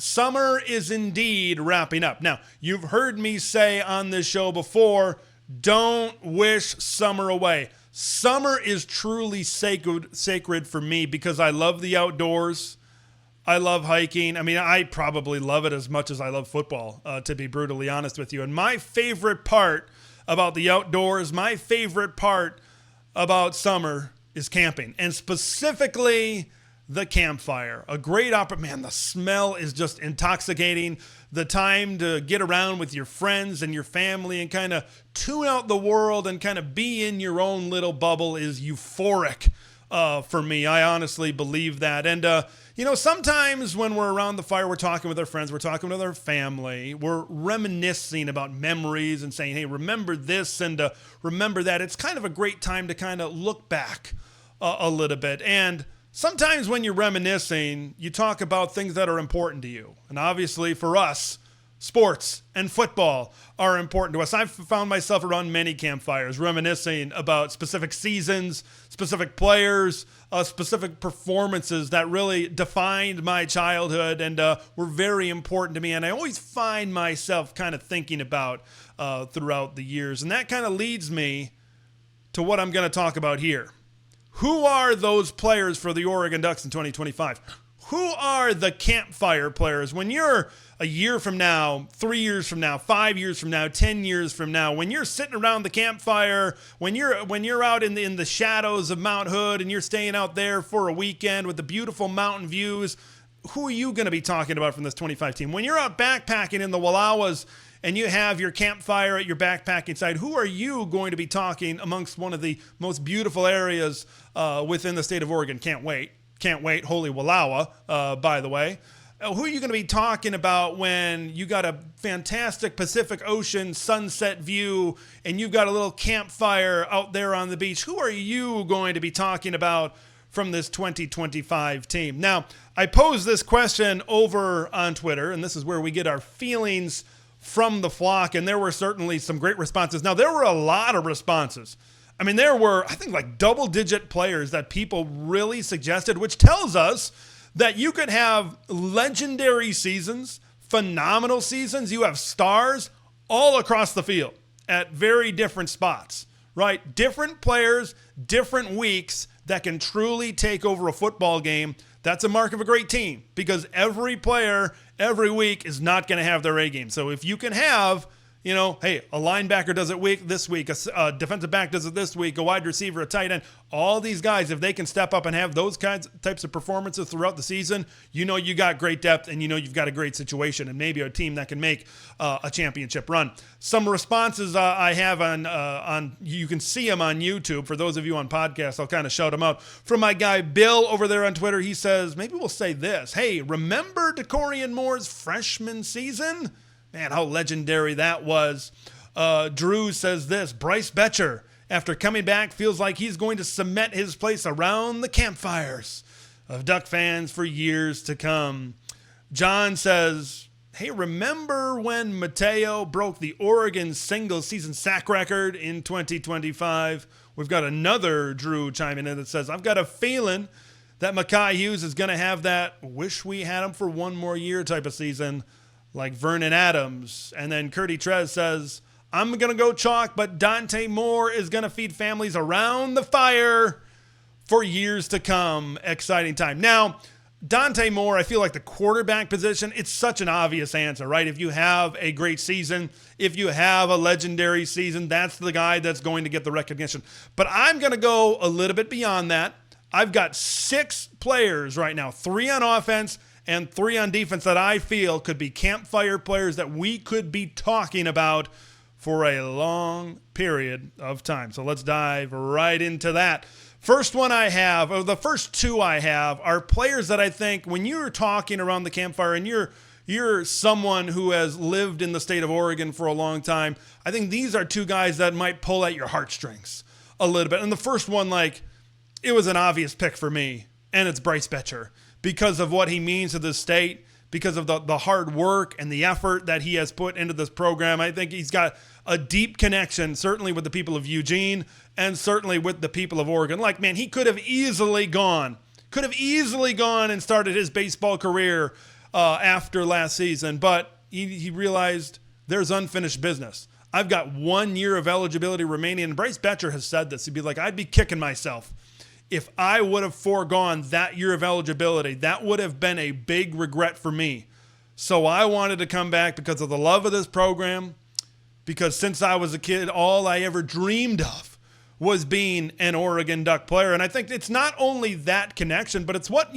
that summer is indeed wrapping up. Now, you've heard me say on this show before, don't wish summer away. Summer is truly sacred for me because I love the outdoors. I love hiking. I mean, I probably love it as much as I love football, to be brutally honest with you. And my favorite part about the outdoors, my favorite part about summer is camping, and specifically the campfire. A great man, the smell is just intoxicating. The time to get around with your friends and your family and kind of tune out the world and kind of be in your own little bubble is euphoric for me. I honestly believe that. And, sometimes when we're around the fire, we're talking with our friends, we're talking with our family, we're reminiscing about memories and saying, hey, remember this and remember that. It's kind of a great time to kind of look back a little bit. And sometimes when you're reminiscing, you talk about things that are important to you. And obviously for us, sports and football are important to us. I've found myself around many campfires reminiscing about specific seasons, specific players, specific performances that really defined my childhood and were very important to me. And I always find myself kind of thinking about throughout the years. And that kind of leads me to what I'm going to talk about here. Who are those players for the Oregon Ducks in 2025? Who are the campfire players? When you're a year from now, 3 years from now, 5 years from now, 10 years from now, when you're sitting around the campfire, when you're out in the shadows of Mount Hood and you're staying out there for a weekend with the beautiful mountain views, who are you going to be talking about from this 25 team? When you're out backpacking in the Wallowas and you have your campfire at your backpacking site, who are you going to be talking amongst one of the most beautiful areas within the state of Oregon? Can't wait. Holy Wallowa, by the way. Who are you going to be talking about when you got a fantastic Pacific Ocean sunset view and you've got a little campfire out there on the beach? Who are you going to be talking about from this 2025 team? Now, I posed this question over on Twitter, and this is where we get our feelings from the flock, and there were certainly some great responses. Now, there were a lot of responses. I mean, there were, I think, like double-digit players that people really suggested, which tells us that you could have legendary seasons, phenomenal seasons. You have stars all across the field at very different spots, right? Different players, different weeks that can truly take over a football game. That's a mark of a great team because every player, every week is not going to have their A game. So if you can have, hey, a linebacker does it this week, a defensive back does it this week, a wide receiver, a tight end, all these guys, if they can step up and have those types of performances throughout the season, you got great depth and you've got a great situation and maybe a team that can make a championship run. Some responses I have on you can see them on YouTube. For those of you on podcasts, I'll kind of shout them out. From my guy Bill over there on Twitter, he says, maybe we'll say this. Hey, remember DeCorian Moore's freshman season? Man, how legendary that was. Drew says this, Bryce Boettcher, after coming back, feels like he's going to cement his place around the campfires of Duck fans for years to come. John says, hey, remember when Mateo broke the Oregon single-season sack record in 2025? We've got another Drew chiming in that says, I've got a feeling that Mekhi Hughes is going to have that wish we had him for one more year type of season, like Vernon Adams. And then Curdy Trez says, I'm going to go chalk, but Dante Moore is going to feed families around the fire for years to come. Exciting time. Now, Dante Moore, I feel like the quarterback position, it's such an obvious answer, right? If you have a great season, if you have a legendary season, that's the guy that's going to get the recognition. But I'm going to go a little bit beyond that. I've got 6 players right now, 3 on offense and 3 on defense that I feel could be campfire players that we could be talking about for a long period of time. So let's dive right into that. First one I have, or the first 2 I have, are players that I think when you're talking around the campfire and you're someone who has lived in the state of Oregon for a long time, I think these are 2 guys that might pull at your heartstrings a little bit. And the first one, it was an obvious pick for me, and it's Bryce Boettcher, because of what he means to the state, because of the hard work and the effort that he has put into this program. I think he's got a deep connection, certainly with the people of Eugene and certainly with the people of Oregon. He could have easily gone and started his baseball career after last season, but he realized there's unfinished business. I've got 1 year of eligibility remaining, and Bryce Boettcher has said this. He'd be like, I'd be kicking myself if I would have foregone that year of eligibility. That would have been a big regret for me. So I wanted to come back because of the love of this program, because since I was a kid, all I ever dreamed of was being an Oregon Duck player. And I think it's not only that connection, but it's what,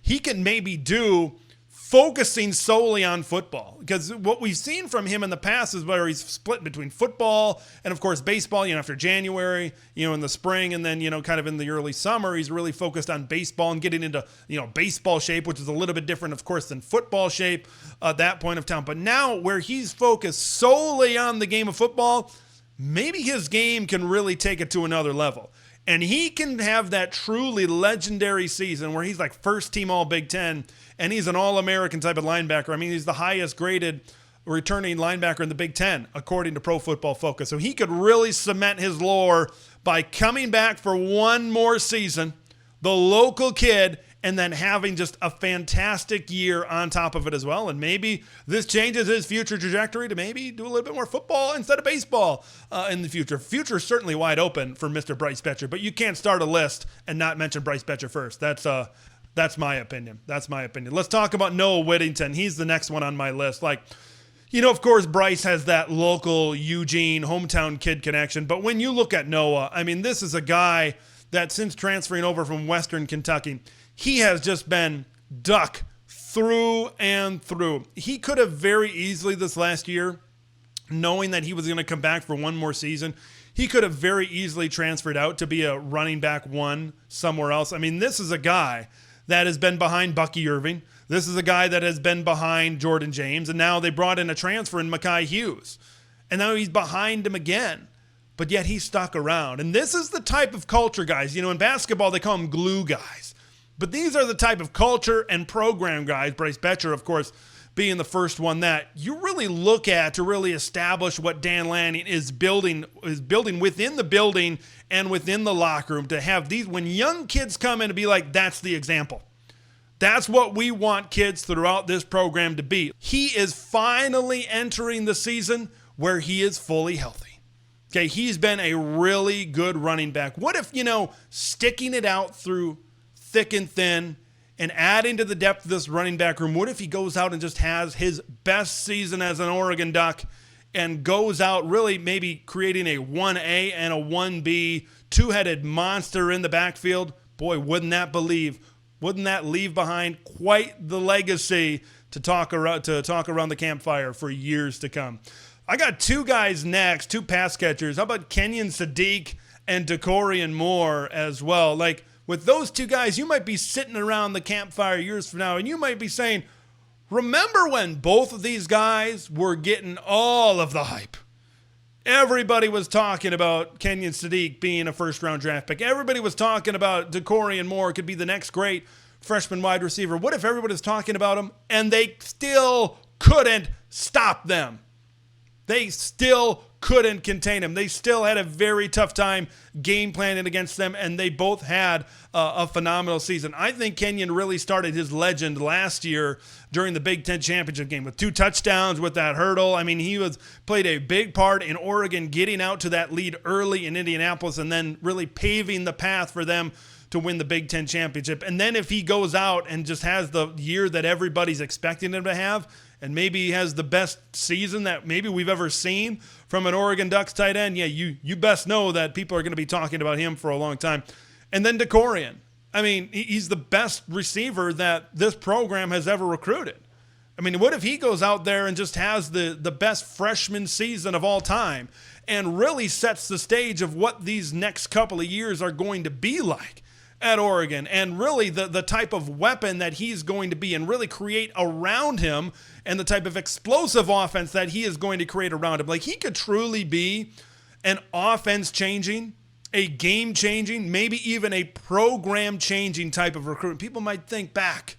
he can maybe do focusing solely on football. Because what we've seen from him in the past is where he's split between football and, of course, baseball, after January, in the spring, and then, kind of in the early summer, he's really focused on baseball and getting into, baseball shape, which is a little bit different, of course, than football shape at that point of time. But now where he's focused solely on the game of football, maybe his game can really take it to another level. And he can have that truly legendary season where he's like first team all Big Ten, and he's an All-American type of linebacker. I mean, he's the highest graded returning linebacker in the Big Ten, according to Pro Football Focus. So he could really cement his lore by coming back for one more season, the local kid, and then having just a fantastic year on top of it as well. And maybe this changes his future trajectory to maybe do a little bit more football instead of baseball in the future. Future is certainly wide open for Mr. Bryce Boettcher, but you can't start a list and not mention Bryce Boettcher first. That's my opinion. That's my opinion. Let's talk about Noah Whittington. He's the next one on my list. Of course, Bryce has that local Eugene hometown kid connection. But when you look at Noah, I mean, this is a guy that since transferring over from Western Kentucky, he has just been Duck through and through. He could have very easily this last year, knowing that he was going to come back for one more season, he could have very easily transferred out to be a running back one somewhere else. I mean, this is a guy that has been behind Bucky Irving. This is a guy that has been behind Jordan James, and now they brought in a transfer in Mekhi Hughes. And now he's behind him again, but yet he stuck around. And this is the type of culture, guys. In basketball, they call them glue guys. But these are the type of culture and program guys, Bryce Boettcher, of course, being the first one that you really look at to really establish what Dan Lanning is building within the building and within the locker room, to have these, when young kids come in, to be like, that's the example. That's what we want kids throughout this program to be. He is finally entering the season where he is fully healthy. Okay, he's been a really good running back. What if, sticking it out through thick and thin and adding to the depth of this running back room, what if he goes out and just has his best season as an Oregon Duck and goes out really maybe creating a 1A and a 1B two-headed monster in the backfield? Boy, wouldn't that leave behind quite the legacy to talk around the campfire for years to come. I got two guys next, two pass catchers. How about Kenyon Sadiq and DeCorian Moore as well? With those two guys, you might be sitting around the campfire years from now, and you might be saying, remember when both of these guys were getting all of the hype? Everybody was talking about Kenyon Sadiq being a first-round draft pick. Everybody was talking about DeCorian Moore could be the next great freshman wide receiver. What if everybody was talking about him and they still couldn't stop them? They still couldn't contain him. They still had a very tough time game planning against them, and they both had a phenomenal season. I think Kenyon really started his legend last year during the Big Ten championship game with 2 touchdowns with that hurdle. I mean, he played a big part in Oregon getting out to that lead early in Indianapolis and then really paving the path for them to win the Big Ten championship. And then if he goes out and just has the year that everybody's expecting him to have, and maybe he has the best season that maybe we've ever seen from an Oregon Ducks tight end, yeah, you best know that people are going to be talking about him for a long time. And then DeCorian. I mean, he's the best receiver that this program has ever recruited. I mean, what if he goes out there and just has the best freshman season of all time and really sets the stage of what these next couple of years are going to be like at Oregon, and really the type of weapon that he's going to be and really create around him, and the type of explosive offense that he is going to create around him. He could truly be an offense-changing, a game-changing, maybe even a program-changing type of recruit. People might think back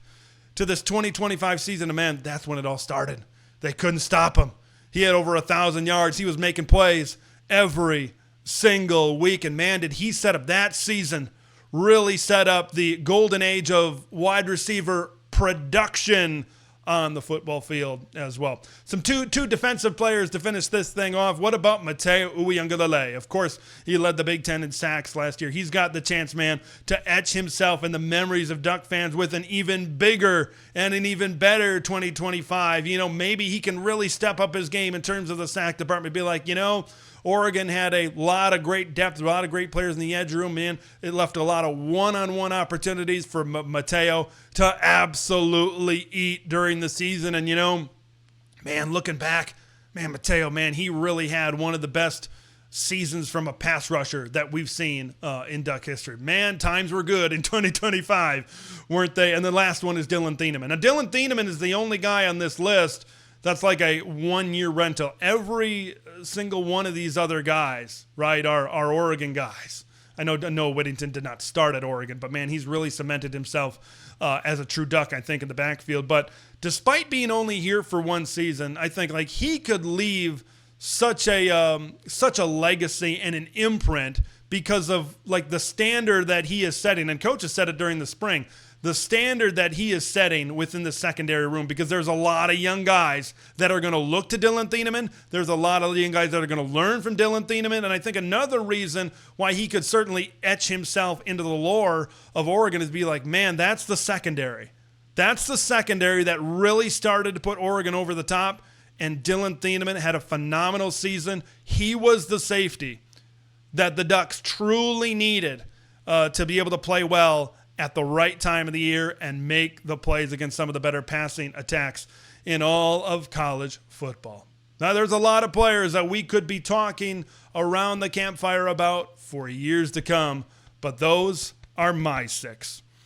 to this 2025 season, and man, that's when it all started. They couldn't stop him. He had over 1,000 yards. He was making plays every single week, and man, did he set up that season, really set up the golden age of wide receiver production on the football field as well. Some two defensive players to finish this thing off. What about Matayo Uiagalelei? Of course, he led the Big Ten in sacks last year. He's got the chance, man, to etch himself in the memories of Duck fans with an even bigger and an even better 2025. Maybe he can really step up his game in terms of the sack department. Be like, Oregon had a lot of great depth, a lot of great players in the edge room, man. It left a lot of one-on-one opportunities for Matayo to absolutely eat during the season. And, man, looking back, man, Matayo, man, he really had one of the best seasons from a pass rusher that we've seen in Duck history. Man, times were good in 2025, weren't they? And the last one is Dylan Thieneman. Now, Dylan Thieneman is the only guy on this list that's like a one-year rental. Every single one of these other guys, right, are Oregon guys. I know Whittington did not start at Oregon, but, man, he's really cemented himself as a true Duck, I think, in the backfield. But despite being only here for one season, I think, like, he could leave such a legacy and an imprint because of, like, the standard that he is setting. And coaches said it during the spring. The standard that he is setting within the secondary room, because there's a lot of young guys that are going to look to Dylan Thieneman. There's a lot of young guys that are going to learn from Dylan Thieneman. And I think another reason why he could certainly etch himself into the lore of Oregon is be like, man, that's the secondary. That's the secondary that really started to put Oregon over the top. And Dylan Thieneman had a phenomenal season. He was the safety that the Ducks truly needed to be able to play well at the right time of the year and make the plays against some of the better passing attacks in all of college football. Now, there's a lot of players that we could be talking around the campfire about for years to come, but those are my 6.